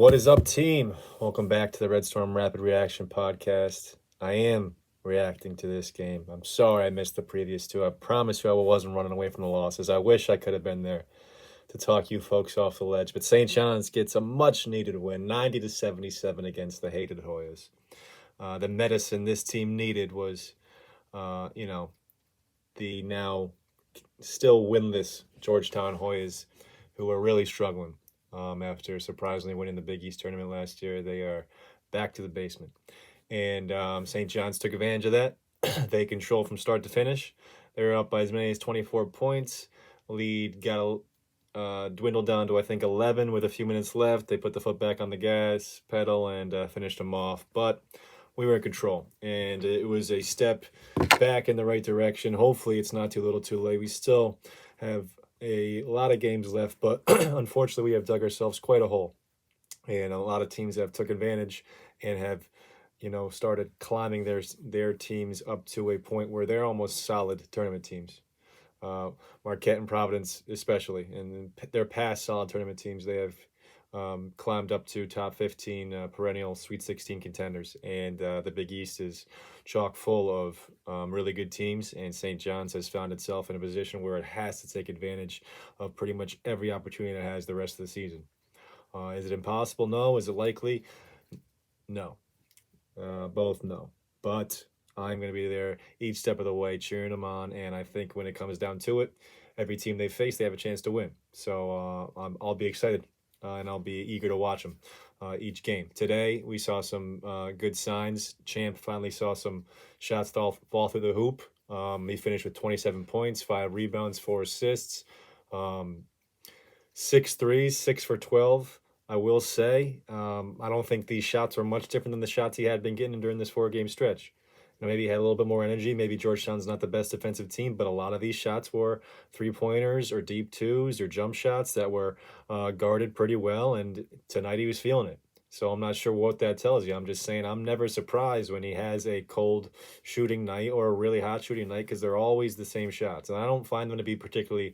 What is up, team? Welcome back to the Red Storm Rapid Reaction Podcast. I am reacting to this game. I'm sorry I missed the previous two. I promise you I wasn't running away from the losses. I wish I could have been there to talk you folks off the ledge. But St. John's gets a much-needed win, 90-77 against the hated Hoyas. The medicine this team needed was, the now still winless Georgetown Hoyas, who are really struggling. After surprisingly winning the Big East tournament last year, they are back to the basement. And St. John's took advantage of that. They control from start to finish. They're up by as many as 24 points. Lead got dwindled down to, I think, 11 with a few minutes left. They put the foot back on the gas pedal and finished them off. But we were in control, and it was a step back in the right direction. Hopefully it's not too little too late. We still have a lot of games left, but unfortunately we have dug ourselves quite a hole, and a lot of teams have took advantage and have started climbing their teams up to a point where they're almost solid tournament teams. Marquette and Providence especially, and their past solid tournament teams, they have climbed up to top 15 perennial Sweet 16 contenders, and the Big East is chock full of really good teams, and St. John's has found itself in a position where it has to take advantage of pretty much every opportunity it has the rest of the season. Is it impossible? No. Is it likely? No. Both no. But I'm going to be there each step of the way cheering them on, and I think when it comes down to it, every team they face, they have a chance to win. So I'll be excited. And I'll be eager to watch them each game. Today, we saw some good signs. Champ finally saw some shots fall through the hoop. He finished with 27 points, 5 rebounds, 4 assists, 6 threes, 6 for 12. I will say, I don't think these shots were much different than the shots he had been getting during this 4-game stretch. Maybe he had a little bit more energy. Maybe Georgetown's not the best defensive team, but a lot of these shots were three-pointers or deep twos or jump shots that were guarded pretty well, and tonight he was feeling it. So I'm not sure what that tells you. I'm just saying I'm never surprised when he has a cold shooting night or a really hot shooting night, because they're always the same shots. And I don't find them to be particularly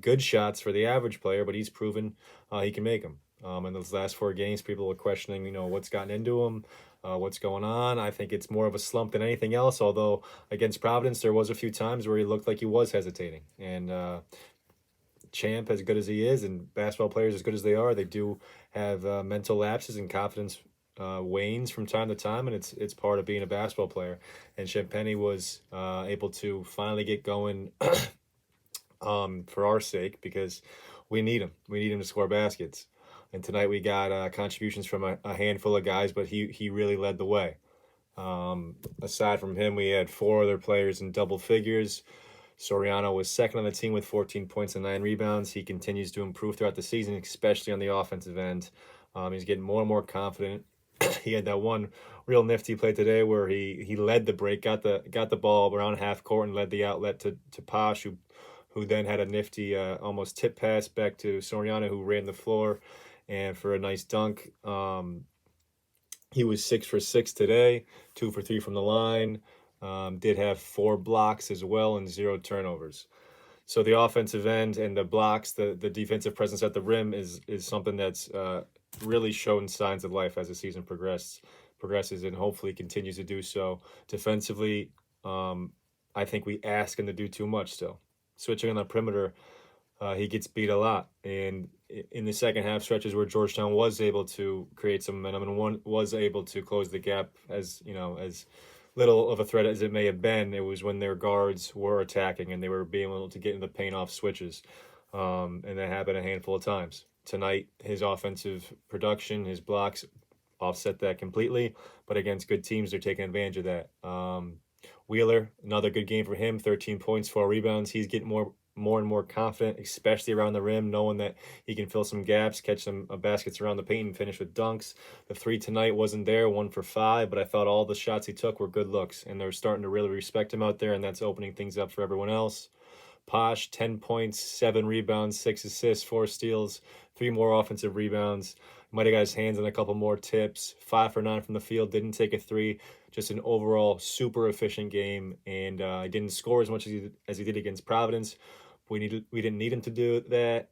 good shots for the average player, but he's proven he can make them. In those last 4 games, people are questioning, what's gotten into him, what's going on. I think it's more of a slump than anything else, although against Providence, there was a few times where he looked like he was hesitating. And Champ, as good as he is, and basketball players as good as they are, they do have mental lapses, and confidence wanes from time to time, and it's part of being a basketball player. And Champagny was able to finally get going for our sake, because we need him. We need him to score baskets. And tonight we got contributions from a handful of guys, but he really led the way. Aside from him, we had 4 other players in double figures. Soriano was second on the team with 14 points and 9 rebounds. He continues to improve throughout the season, especially on the offensive end. He's getting more and more confident. He had that one real nifty play today where he led the break, got the ball around half court and led the outlet to Posh, who then had a nifty almost tip pass back to Soriano, who ran the floor and for a nice dunk. He was 6 for 6 today, 2 for 3 from the line. Did have 4 blocks as well and 0 turnovers. So the offensive end and the blocks, the defensive presence at the rim is something that's really shown signs of life as the season progresses, and hopefully continues to do so. Defensively, I think we ask him to do too much still. Switching on the perimeter, he gets beat a lot. And in the second half stretches where Georgetown was able to create some momentum and was able to close the gap, as little of a threat as it may have been, it was when their guards were attacking and they were being able to get in the paint off switches. And that happened a handful of times. Tonight, his offensive production, his blocks offset that completely. But against good teams, they're taking advantage of that. Wheeler, another good game for him, 13 points, 4 rebounds. He's getting more and more confident, especially around the rim, knowing that he can fill some gaps, catch some baskets around the paint, and finish with dunks. The 3 tonight wasn't there, 1 for 5, but I thought all the shots he took were good looks, and they're starting to really respect him out there, and that's opening things up for everyone else. Posh, 10 points, 7 rebounds, 6 assists, 4 steals, 3 more offensive rebounds. Might have got his hands on a couple more tips. 5 for 9 from the field, didn't take a 3. Just an overall super efficient game, and he didn't score as much as he did against Providence. We didn't need him to do that.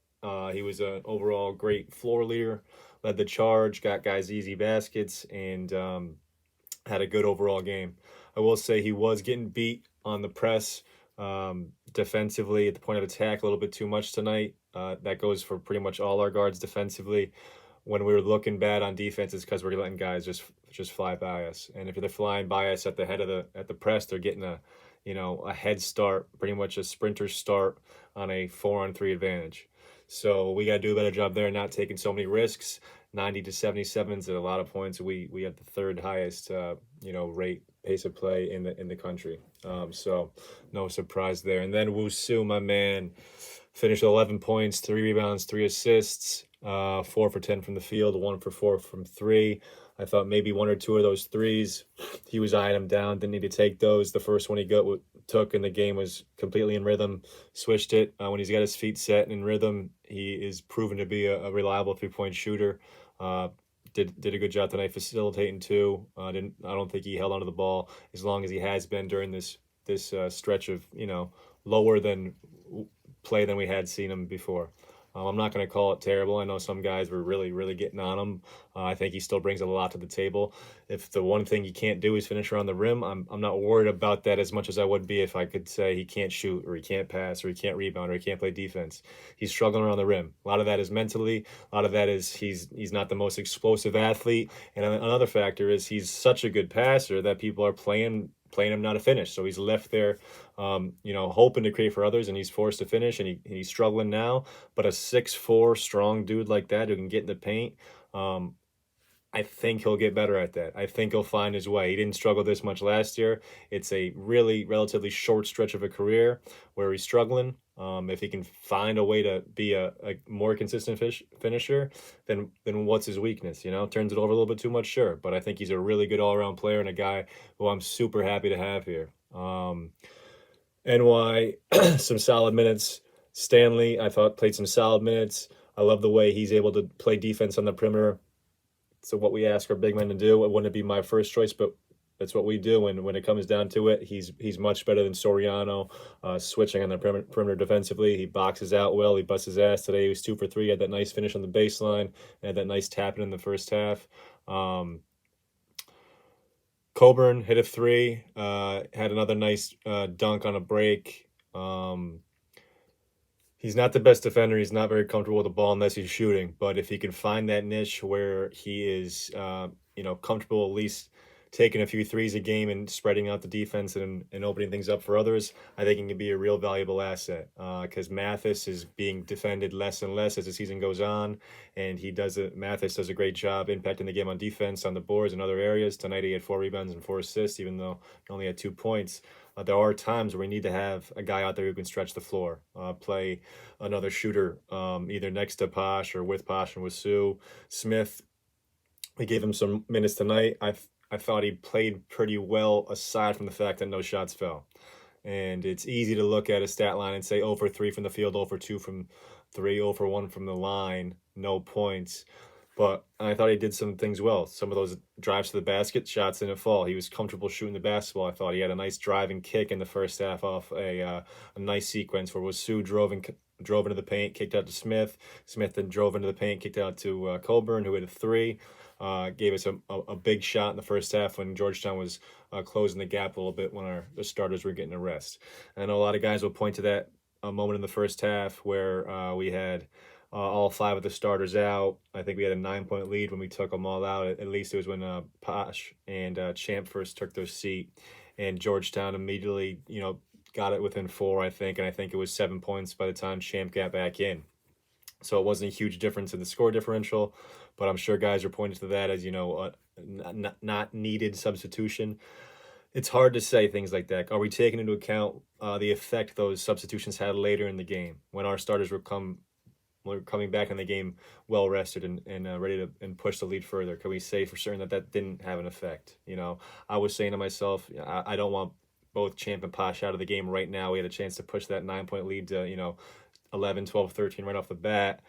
He was an overall great floor leader, led the charge, got guys easy baskets, and had a good overall game. I will say he was getting beat on the press defensively at the point of attack a little bit too much tonight. That goes for pretty much all our guards defensively. When we were looking bad on defense, it's because we're letting guys just fly by us. And if they're flying by us at the head of the press, they're getting a head start, pretty much a sprinter start on a 4-on-3 advantage. So we got to do a better job there, not taking so many risks. 90 to 77s at a lot of points. We had the third highest rate pace of play in the country. So no surprise there. And then Wusu, my man, finished with 11 points, 3 rebounds, 3 assists, 4 for 10 from the field, 1 for 4 from 3. I thought maybe 1 or 2 of those threes, he was eyeing them down, didn't need to take those. The first one he took in the game was completely in rhythm, switched it. When he's got his feet set and in rhythm, he is proven to be a reliable 3-point shooter. Did a good job tonight facilitating too. I don't think he held onto the ball as long as he has been during this stretch of lower than play than we had seen him before. I'm not going to call it terrible. I know some guys were really, really getting on him. I think he still brings a lot to the table. If the one thing he can't do is finish around the rim, I'm not worried about that as much as I would be if I could say he can't shoot or he can't pass or he can't rebound or he can't play defense. He's struggling around the rim. A lot of that is mentally. A lot of that is he's not the most explosive athlete. And another factor is he's such a good passer that people are playing him not to finish. So he's left there, hoping to create for others, and he's forced to finish, and he's struggling now. But a 6'4" strong dude like that who can get in the paint, I think he'll get better at that. I think he'll find his way. He didn't struggle this much last year. It's a really relatively short stretch of a career where he's struggling. If he can find a way to be a more consistent finisher, then what's his weakness? Turns it over a little bit too much, sure. But I think he's a really good all-around player and a guy who I'm super happy to have here. NY, some solid minutes. Stanley, I thought, played some solid minutes. I love the way he's able to play defense on the perimeter. So what we ask our big men to do, it wouldn't be my first choice, but that's what we do. And when it comes down to it, he's much better than Soriano, switching on the perimeter defensively. He boxes out well. He busts his ass today. He was 2 for 3. Had that nice finish on the baseline. Had that nice tapping in the first half. Coburn hit a 3. Had another nice dunk on a break. He's not the best defender. He's not very comfortable with the ball unless he's shooting. But if he can find that niche where he is, comfortable at least taking a few threes a game and spreading out the defense and opening things up for others, I think he can be a real valuable asset. Because Mathis is being defended less and less as the season goes on, and Mathis does a great job impacting the game on defense, on the boards, and other areas. Tonight he had 4 rebounds and 4 assists, even though he only had 2 points. There are times where we need to have a guy out there who can stretch the floor, play another shooter, either next to Posh or with Posh and with Sue. Smith, we gave him some minutes tonight. I thought he played pretty well aside from the fact that no shots fell. And it's easy to look at a stat line and say 0 for 3 from the field, 0 for 2 from 3, 0 for 1 from the line, no points. But I thought he did some things well. Some of those drives to the basket, shots didn't fall. He was comfortable shooting the basketball. I thought he had a nice driving kick in the first half off a nice sequence where Wasu drove into the paint, kicked out to Smith. Smith then drove into the paint, kicked out to Coburn, who hit a 3. Gave us a big shot in the first half when Georgetown was closing the gap a little bit when the starters were getting a rest. And I know a lot of guys will point to that moment in the first half where we had all 5 of the starters out. I think we had a 9-point lead when we took them all out. At least it was when Posh and Champ first took their seat, and Georgetown immediately, got it within 4, I think, and I think it was 7 points by the time Champ got back in. So it wasn't a huge difference in the score differential, but I'm sure guys are pointing to that as, not needed substitution. It's hard to say things like that. Are we taking into account the effect those substitutions had later in the game when our starters were coming back in the game well rested and ready to push the lead further? Can we say for certain that didn't have an effect? I was saying to myself, I don't want both Champ and Posh out of the game right now. We had a chance to push that 9-point lead to 11, 12, 13 right off the bat.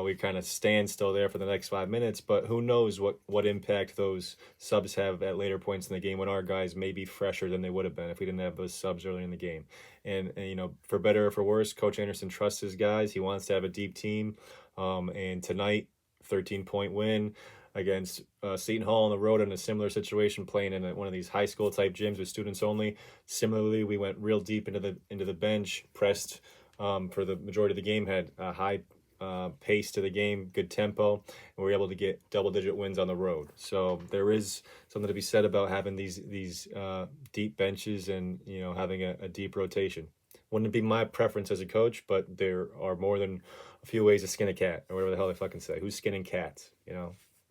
We kind of stand still there for the next 5 minutes, but who knows what impact those subs have at later points in the game when our guys may be fresher than they would have been if we didn't have those subs early in the game. And for better or for worse, Coach Anderson trusts his guys. He wants to have a deep team. And tonight, 13-point win against Seton Hall on the road in a similar situation, playing in one of these high school type gyms with students only. Similarly, we went real deep into the bench, pressed for the majority of the game, had a high pace to the game, good tempo, and we were able to get double-digit wins on the road. So there is something to be said about having these deep benches and having a deep rotation. Wouldn't be my preference as a coach, but there are more than a few ways to skin a cat, or whatever the hell they fucking say. Who's skinning cats?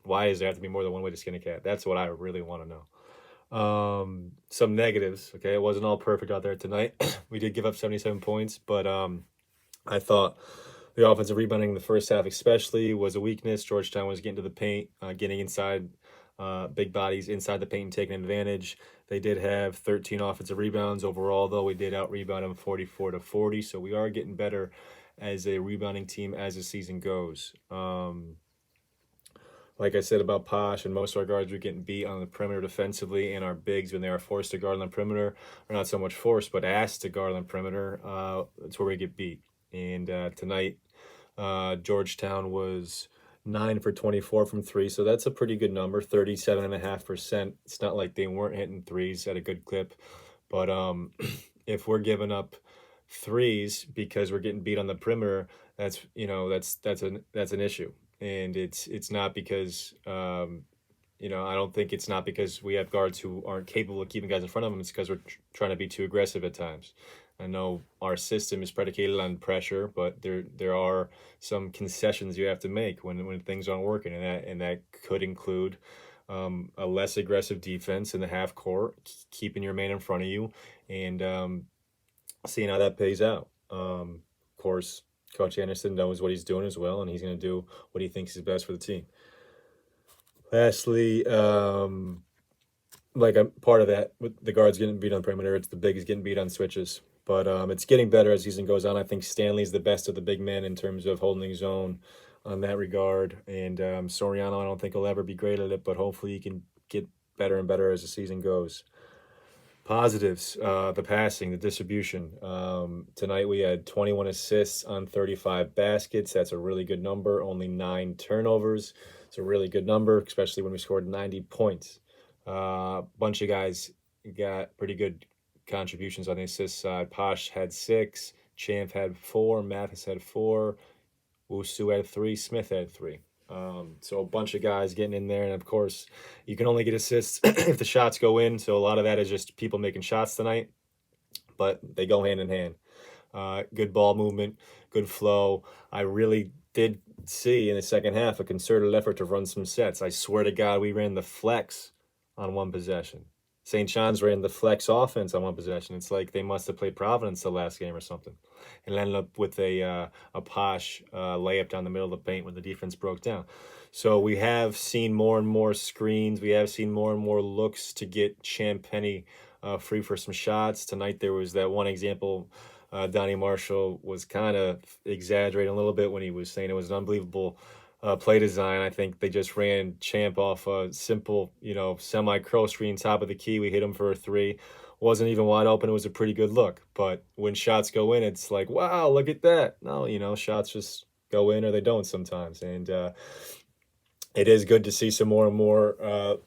Why does there have to be more than one way to skin a cat? That's what I really want to know. Some negatives. Okay, it wasn't all perfect out there tonight. We did give up 77 points, but I thought the offensive rebounding in the first half especially was a weakness. Georgetown was getting to the paint, getting inside big bodies inside the paint and taking advantage. They did have 13 offensive rebounds overall, though. We did out-rebound them 44-40, so we are getting better as a rebounding team as the season goes. Like I said about Posh, and most of our guards were getting beat on the perimeter defensively, and our bigs, when they are forced to guard on the perimeter, are not so much forced, but asked to guard on the perimeter. That's where we get beat. And tonight, Georgetown was 9 for 24 from three, so that's a pretty good number, 37.5%. It's not like they weren't hitting threes at a good clip, but if we're giving up threes because we're getting beat on the perimeter, that's an issue. And it's not because I don't think it's not because we have guards who aren't capable of keeping guys in front of them. It's because we're trying to be too aggressive at times. I know our system is predicated on pressure, but there are some concessions you have to make when things aren't working, and that could include a less aggressive defense in the half court, keeping your man in front of you, and seeing how that pays out. Of course, Coach Anderson knows what he's doing as well, and he's going to do what he thinks is best for the team. Lastly, like a part of that, with the guards getting beat on perimeter, it's the bigs getting beat on switches. But it's getting better as the season goes on. I think Stanley's the best of the big men in terms of holding his own on that regard. And Soriano, I don't think he'll ever be great at it, but hopefully he can get better and better as the season goes. Positives, the passing, the distribution. Tonight we had 21 assists on 35 baskets. That's a really good number. Only 9 turnovers. It's a really good number, especially when we scored 90 points. Bunch of guys got pretty good contributions on the assist side. Posh had 6, Champ had 4, Mathis had 4, Wusu had 3, Smith had 3. So a bunch of guys getting in there, and of course, you can only get assists if the shots go in. So a lot of that is just people making shots tonight, but they go hand in hand. Good ball movement, good flow. I really did see in the second half a concerted effort to run some sets. I swear to God, we ran the flex on one possession. St. John's ran the flex offense on one possession. It's like they must have played Providence the last game or something, and ended up with a Posh layup down the middle of the paint when the defense broke down. So we have seen more and more screens. We have seen more and more looks to get Champagny free for some shots. Tonight there was that one example. Donnie Marshall was kind of exaggerating a little bit when he was saying it was an unbelievable play design. I think they just ran Champ off a simple, semi-curl screen top of the key. We hit him for a 3. Wasn't even wide open. It was a pretty good look. But when shots go in, it's like, wow, look at that. No, shots just go in or they don't sometimes. And it is good to see some more and more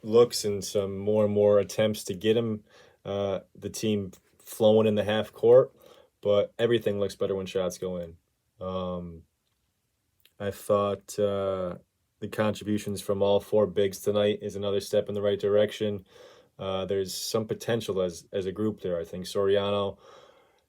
looks and some more and more attempts to get him, the team flowing in the half court. But everything looks better when shots go in. I thought the contributions from all 4 bigs tonight is another step in the right direction. There's some potential as a group there. I think Soriano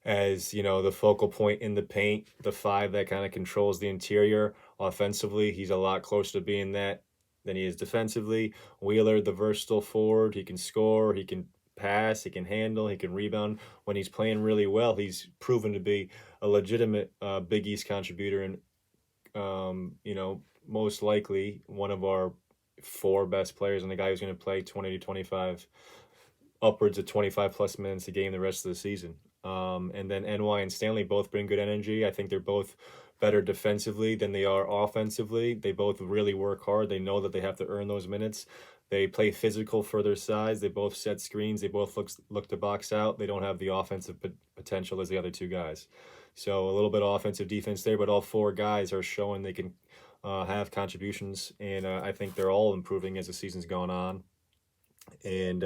as, the focal point in the paint, the 5 that kind of controls the interior offensively. He's a lot closer to being that than he is defensively. Wheeler, the versatile forward. He can score. He can pass. He can handle. He can rebound. When he's playing really well, he's proven to be a legitimate Big East contributor and most likely one of our 4 best players and the guy who's going to play 20 to 25, upwards of 25 plus minutes a game the rest of the season. And then NY and Stanley both bring good energy. I think they're both better defensively than they are offensively. They both really work hard. They know that they have to earn those minutes. They play physical for their size. They both set screens. They both look to box out. They don't have the offensive potential as the other 2 guys. So a little bit of offensive defense there, but all 4 guys are showing they can have contributions, and I think they're all improving as the season's gone on. And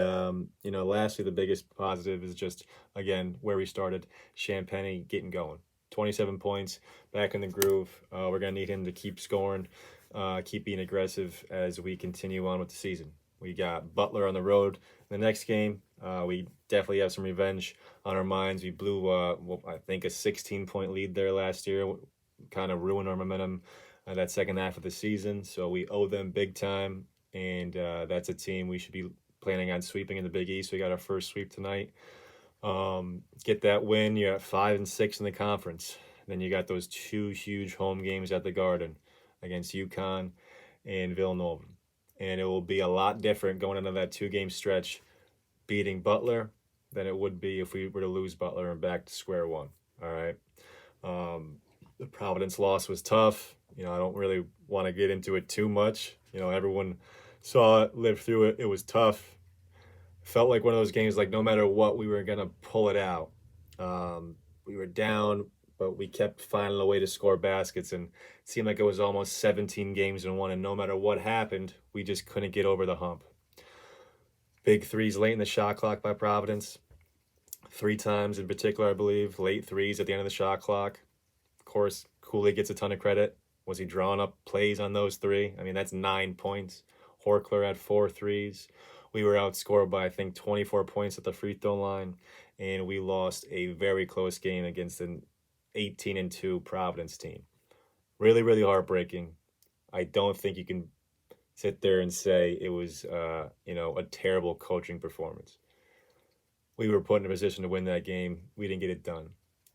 lastly, the biggest positive is just again where we started. Champagne getting going, 27 points, back in the groove. We're gonna need him to keep scoring, keep being aggressive as we continue on with the season. We got Butler on the road the next game. We definitely have some revenge on our minds. We blew, I think, a 16-point lead there last year, kind of ruined our momentum that second half of the season. So we owe them big time, and that's a team we should be planning on sweeping in the Big East. We got our first sweep tonight. Get that win. You're at 5-6 in the conference. Then you got those two huge home games at the Garden against UConn and Villanova. And it will be a lot different going into that 2-game stretch beating Butler than it would be if we were to lose Butler and back to square one. All right. The Providence loss was tough. I don't really want to get into it too much. Everyone saw it, lived through it. It was tough. Felt like one of those games, like no matter what, we were going to pull it out. We were down, but we kept finding a way to score baskets, and it seemed like it was almost 17 games in one, and no matter what happened, we just couldn't get over the hump. Big threes late in the shot clock by Providence. 3 times in particular, I believe. Late threes at the end of the shot clock. Of course, Cooley gets a ton of credit. Was he drawing up plays on those 3? I mean, that's 9 points. Horkler had 4 threes. We were outscored by, I think, 24 points at the free throw line, and we lost a very close game against an 18-2 Providence team. Really, really heartbreaking. I don't think you can sit there and say it was, a terrible coaching performance. We were put in a position to win that game. We didn't get it done.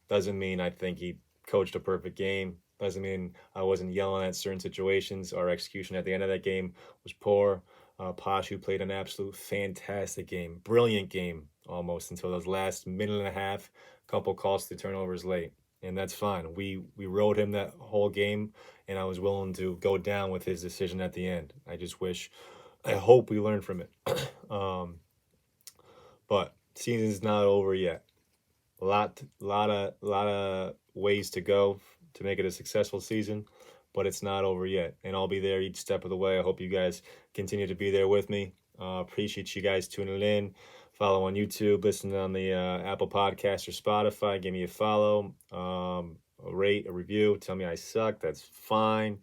Doesn't mean I think he coached a perfect game. Doesn't mean I wasn't yelling at certain situations. Our execution at the end of that game was poor. Pashu played an absolute fantastic game, brilliant game almost until those last minute and a half, couple costly turnovers late. And that's fine. We rode him that whole game, and I was willing to go down with his decision at the end. I hope we learned from it. But season's not over yet. A lot of ways to go to make it a successful season, but it's not over yet. And I'll be there each step of the way. I hope you guys continue to be there with me. Appreciate you guys tuning in. Follow on YouTube, listen on the Apple Podcast or Spotify. Give me a follow, a rate, a review. Tell me I suck. That's fine.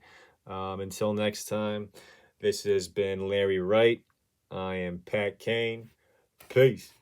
Until next time, this has been Larry Wright. I am Pat Kane. Peace.